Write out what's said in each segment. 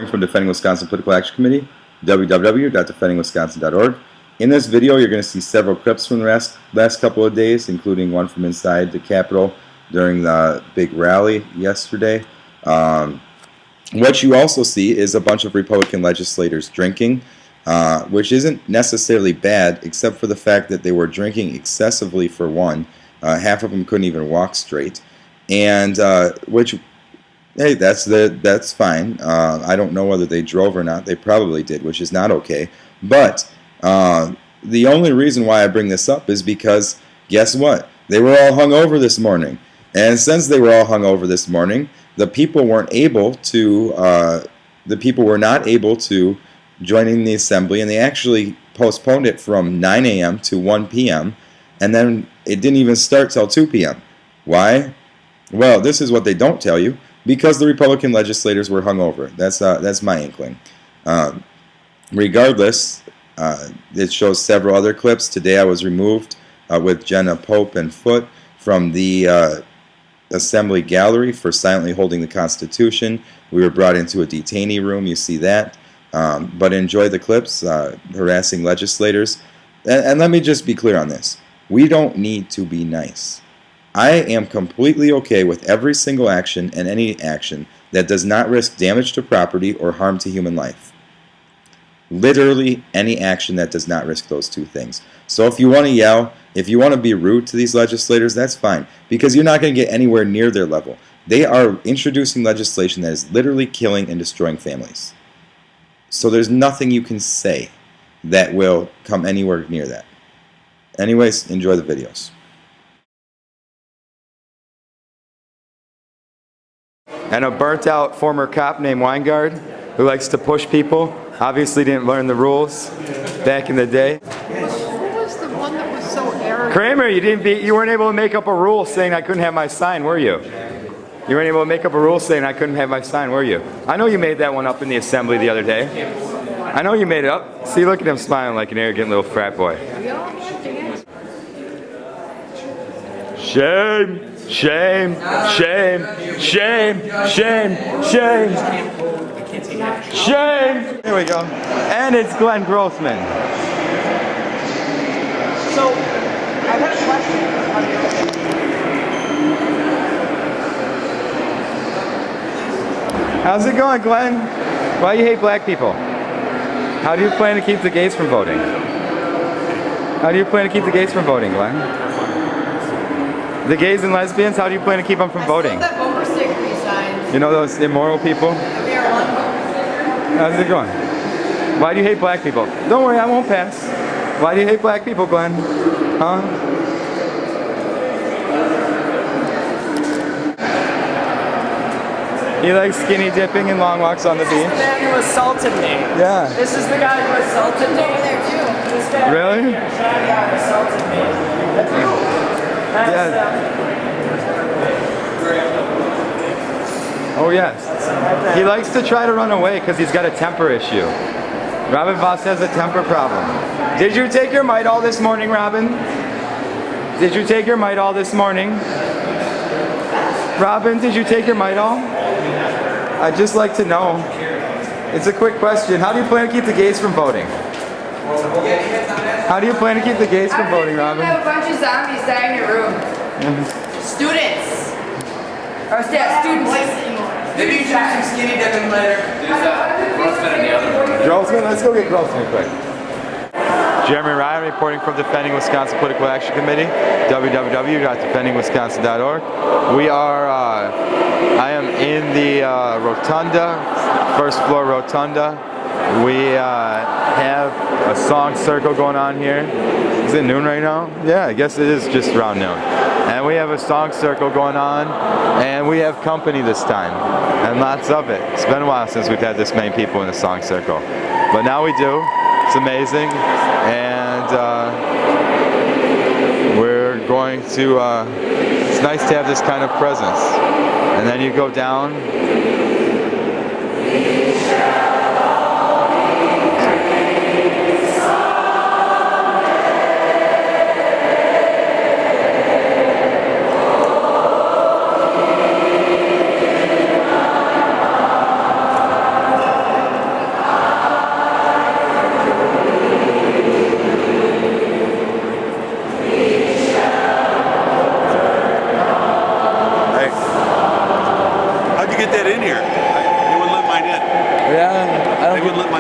From Defending Wisconsin Political Action Committee, www.defendingwisconsin.org. In this video, you're going to see several clips from the last couple of days, including one from inside the Capitol during the big rally yesterday. What you also see is a bunch of Republican legislators drinking, which isn't necessarily bad, except for the fact that they were drinking excessively for one. Half of them couldn't even walk straight, and which, hey, that's fine. I don't know whether they drove or not. They probably did, which is not okay. But the only reason why I bring this up is because, guess what? They were all hungover this morning. And since they were all hungover this morning, the people were not able to join in the assembly, and they actually postponed it from 9 a.m. to 1 p.m., and then it didn't even start till 2 p.m. Why? Well, this is what they don't tell you. Because the Republican legislators were hungover. That's my inkling. Regardless, it shows several other clips. Today I was removed with Jenna Pope and Foote from the Assembly Gallery for silently holding the Constitution. We were brought into a detainee room. You see that. But enjoy the clips, harassing legislators. And let me just be clear on this. We don't need to be nice. I am completely okay with every single action and any action that does not risk damage to property or harm to human life. Literally any action that does not risk those two things. So if you want to yell, if you want to be rude to these legislators, that's fine, because you're not going to get anywhere near their level. They are introducing legislation that is literally killing and destroying families. So there's nothing you can say that will come anywhere near that. Anyways, enjoy the videos. And a burnt-out former cop named Weingard who likes to push people. Obviously didn't learn the rules back in the day. Who was the one that was so arrogant? Kramer, you weren't able to make up a rule saying I couldn't have my sign, were you? You weren't able to make up a rule saying I couldn't have my sign, were you? I know you made that one up in the assembly the other day. I know you made it up. See, look at him smiling like an arrogant little frat boy. Shame! Shame, shame, shame, shame, shame, shame. There we go. And it's Glenn Grossman. So, I got a question. How's it going, Glenn? Why do you hate black people? How do you plan to keep the gays from voting? How do you plan to keep the gays from voting, Glenn? The gays and lesbians, how do you plan to keep them from voting? That bumper sticker you signed. You know those immoral people? How's it going? Why do you hate black people? Don't worry, I won't pass. Why do you hate black people, Glenn? Huh? He likes skinny dipping and long walks on the beach. This is the man who assaulted me. Yeah. This is the guy who assaulted me. This guy Really? Yeah, assaulted me. That's you. Yeah. Oh yes. He likes to try to run away because he's got a temper issue. Robin Voss has a temper problem. Did you take your Midol this morning, Robin? Did you take your Midol this morning? Robin, did you take your Midol? I'd just like to know. It's a quick question. How do you plan to keep the gays from voting? How do you plan to keep the gays from voting, Robin? I have a bunch of zombies dying in your room. Students. Or students. Maybe you try some skinny dipping later. Grossman, let's go get Grossman quick. Jeremy Ryan reporting from Defending Wisconsin Political Action Committee, www.defendingwisconsin.org. I am in the rotunda, first floor rotunda. We have a song circle going on here. Is it noon right now? Yeah, I guess it is just around noon. And we have a song circle going on, and we have company this time, and lots of it. It's been a while since we've had this many people in a song circle, but now we do. It's amazing, and we're going to, it's nice to have this kind of presence. And then you go down.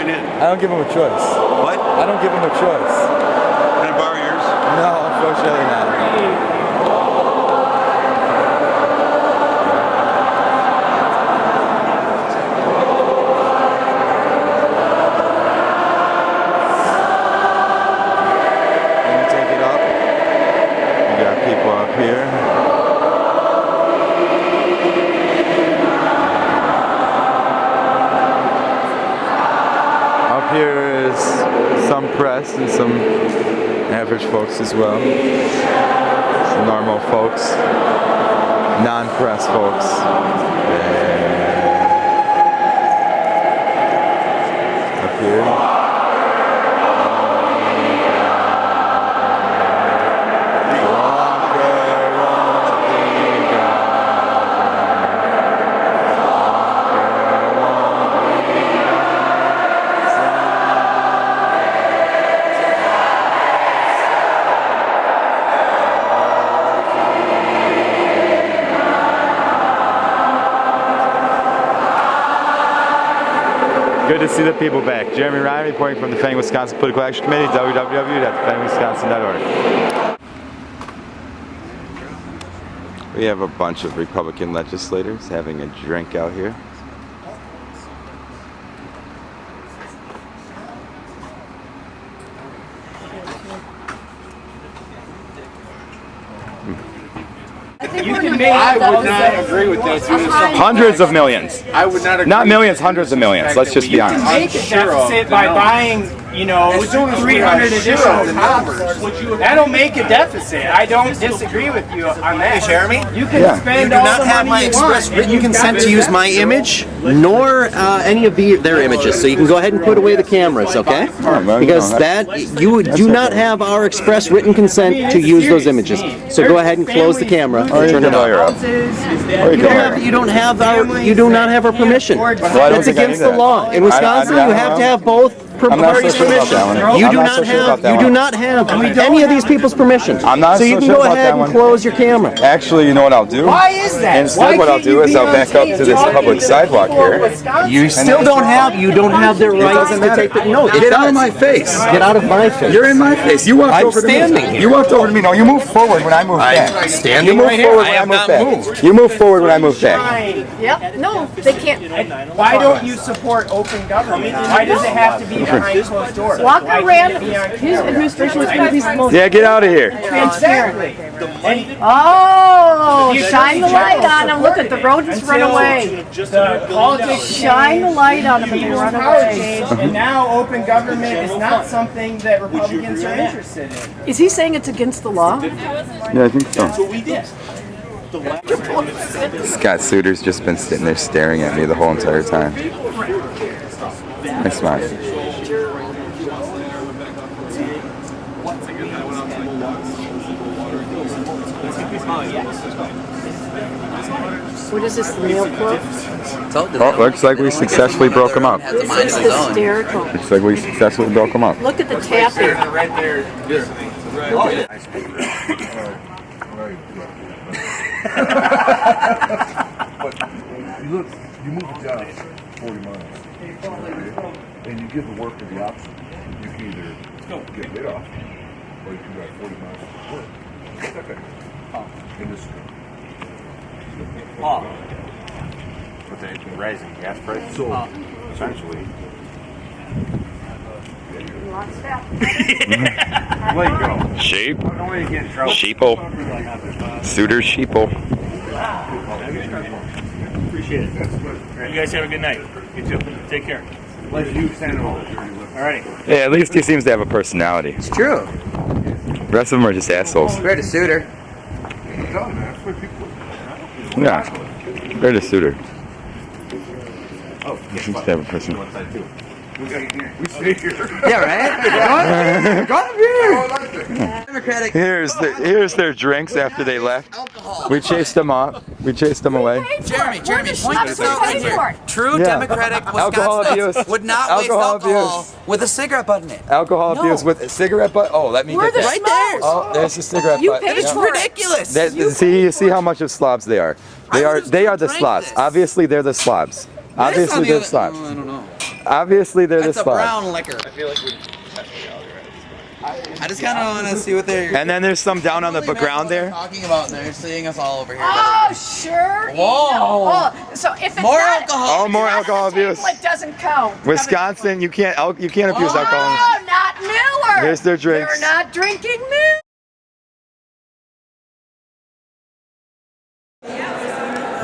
sign in? I don't give them a choice. What? I don't give them a choice. Can I borrow yours? No, unfortunately not. Let me take it up. We got people up here. Up here is some press and some average folks as well. Some normal folks, non-press folks. Up here. Good to see the people back. Jeremy Ryan reporting from the Defending Wisconsin Political Action Committee, www.defendingwisconsin.org. We have a bunch of Republican legislators having a drink out here. I would not agree with that. Hundreds of millions. I would not agree. Not millions, hundreds of millions. Let's just be honest. Make a deficit by buying, 300 additional cops. That'll make a deficit. I don't disagree with you on that. Hey, Jeremy? You can Yeah. spend You do all not the have my money you express want. written consent to use my image, nor any of their images. So you can go ahead and put away the cameras, okay? Because you do not have our express written consent to use those images. So go ahead and close the camera and turn it off. You do not have our permission. That's against the law. In Wisconsin, you have to have both parties' permission. You do not have any of these people's permission. I'm not so you so can sure go about ahead that and one. close your camera. Actually, you know what I'll do? Why is that? Instead, what I'll do is I'll back up to this public sidewalk here. You still don't have the right to take the no. Get out of my face. Get out of my face. You're in my face. You walked I'm over to standing me. here. You walked over to me. No, you moved forward when I moved back. I'm standing You moved right here. forward I when I have moved not back. moved. You moved forward when I moved back. Yep. No, they can't. Why don't you support open government? Why does it have to be behind closed doors? Walker ran. His administration was going to be the most Yeah, get out of here. Transparently. Oh, shine the light on them. Look at the rodents run away. The politics Shine the light on them and they run power away. change, and now open government is not something that Republicans are interested in. Is he saying it's against the law? Yeah, I think so. Scott Suter's just been sitting there staring at me the whole entire time. I smile. What is this, the nail club? Oh, looks like we successfully broke him up. This is hysterical. Looks like we successfully broke him up. Look at the tapping. Look, you move it down 40 miles, and you give the worker the option. You can either get laid off, or you can drive 40 miles to work. Okay. In this With the rising gas prices. So, essentially, Let it go. Sheep. I don't want you to get in trouble. Sheeple. Suter's sheeple. Appreciate it. You guys have a good night. You too. Take care. Let you stand over. Alrighty. Yeah, at least he seems to have a personality. It's true. The rest of them are just assholes. Compared to Suter. Yeah. Compared to Suter. He seems to have a personality. we stay here. Yeah, right? Go up here. Democratic. Here's their drinks after they left. We chased them off. We chased them away. Jeremy, point this out right here. True Yeah. Democratic Alcohol abuse. Wisconsinites would not waste Alcohol alcohol abuse. with a cigarette butt in it. Alcohol abuse with a cigarette butt. Oh, let me Where get the that. Right there. Oh, there's a cigarette You butt. paid It's for it. ridiculous. You see how much of slobs they are. They are the drank slobs. this. Obviously, they're the slobs. Obviously, they're slobs. I don't know. Obviously, they're That's the a spot. brown liquor. I just kind of want to see what they're. And then there's some down on the ground there. Talking about, and they're seeing us all over here. Oh, sure. Whoa. Oh, so if it's More not, alcohol. Oh, more alcohol abuse. it doesn't count. Wisconsin, you can't abuse alcohol. Oh, not Miller. Here's their drinks. They're not drinking Miller.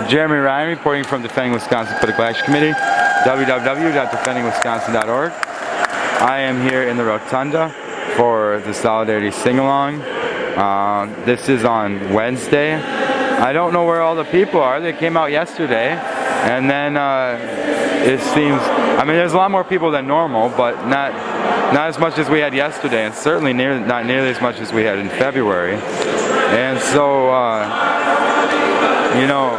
Jeremy Ryan reporting from Defending Wisconsin Political Action Committee, www.defendingwisconsin.org. I am here in the Rotunda for the Solidarity Sing-Along. This is on Wednesday. I don't know where all the people are. They came out yesterday, and then it seems, I mean, there's a lot more people than normal, but not as much as we had yesterday, and certainly not nearly as much as we had in February. And so, you know,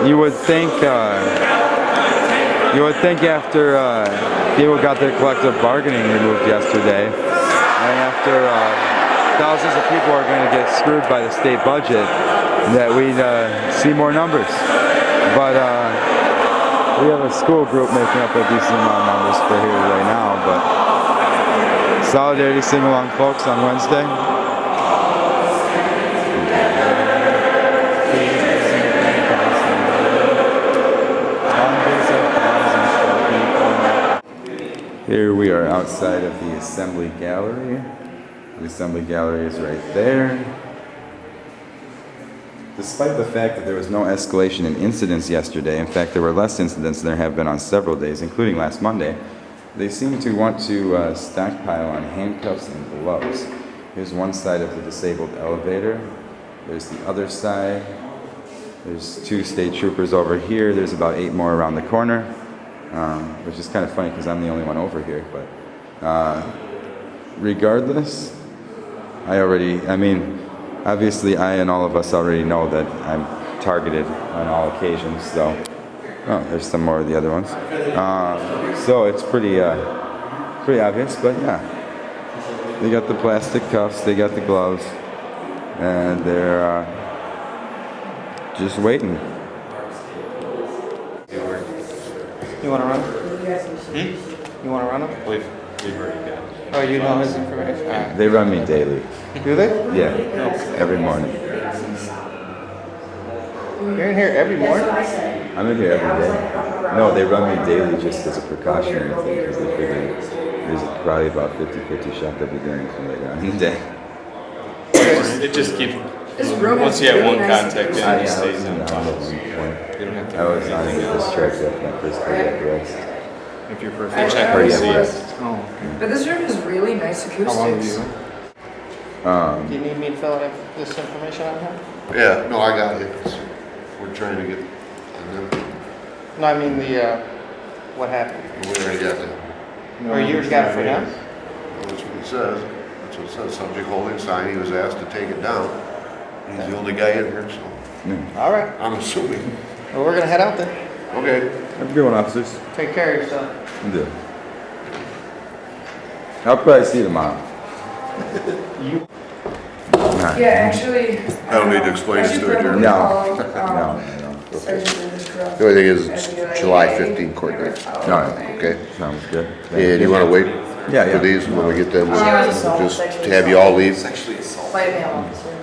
you would think after people got their collective bargaining removed yesterday, and after thousands of people are going to get screwed by the state budget, that we'd see more numbers. But we have a school group making up a decent amount of numbers for here right now. But Solidarity Sing-Along, folks, on Wednesday. Here we are outside of the Assembly Gallery. The Assembly Gallery is right there. Despite the fact that there was no escalation in incidents yesterday, in fact there were less incidents than there have been on several days, including last Monday, they seem to want to stockpile on handcuffs and gloves. Here's one side of the disabled elevator. There's the other side. There's 2 state troopers over here. There's about 8 more around the corner. Which is kind of funny because I'm the only one over here, but regardless, obviously I and all of us already know that I'm targeted on all occasions, so, oh, there's some more of the other ones. So it's pretty obvious, but yeah. They got the plastic cuffs, they got the gloves, and they're just waiting. You want to run? You want to run him? We've already got it. Oh, you know his information? All right. They run me daily. Do they? Yeah, every morning. You're in here every morning? I'm in here every day. No, they run me daily just as a precautionary thing because they figure there's probably about 50-50 shot they'll be doing from later on in the day. It just keeps, once you have one contact in, it stays in. I was on this track after my first cardiac arrest. If you're first Cardiac arrest. Oh. But this room is really nice acoustics. How long do you? Do you need me to fill out this information on him? Yeah, no, I got it. We're trying to get, No, I mean what happened? we already got that. Or you already got it for him? That's what it says. That's what it says. Subject holding sign. He was asked to take it down. He's the only guy in here, so All right. I'm assuming. Well, we're going to head out then. Okay. Have a good one, officers. Take care of yourself. You do. I'll probably see you tomorrow. Yeah, actually. I don't need to explain it to it, Jeremy. No. The only thing is it's July 15 court date. No. Okay. Sounds good. And you want to wait Yeah. for these when we get them? She was assault, Just sexually have you all leave? by a male officer.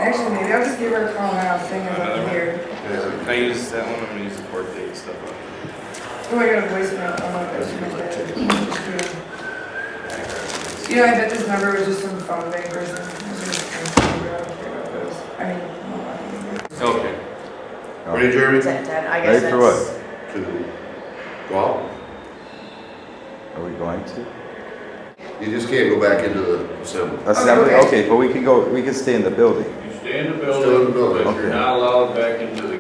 Actually, maybe I'll just give her a call now, seeing as I'm here. Can I use that one? I'm gonna use the court date stuff. Oh, I got a voicemail. Oh my gosh, my dad. You know, I bet this number was just some phone bank person. Okay. Ready, Jeremy? 10, I guess Ready for what? To go out? Are we going to? You just can't go back into the assembly. Assembly? Okay. Okay, but we can stay in the building. You stay in the Still in the building, building. but you're not allowed back into the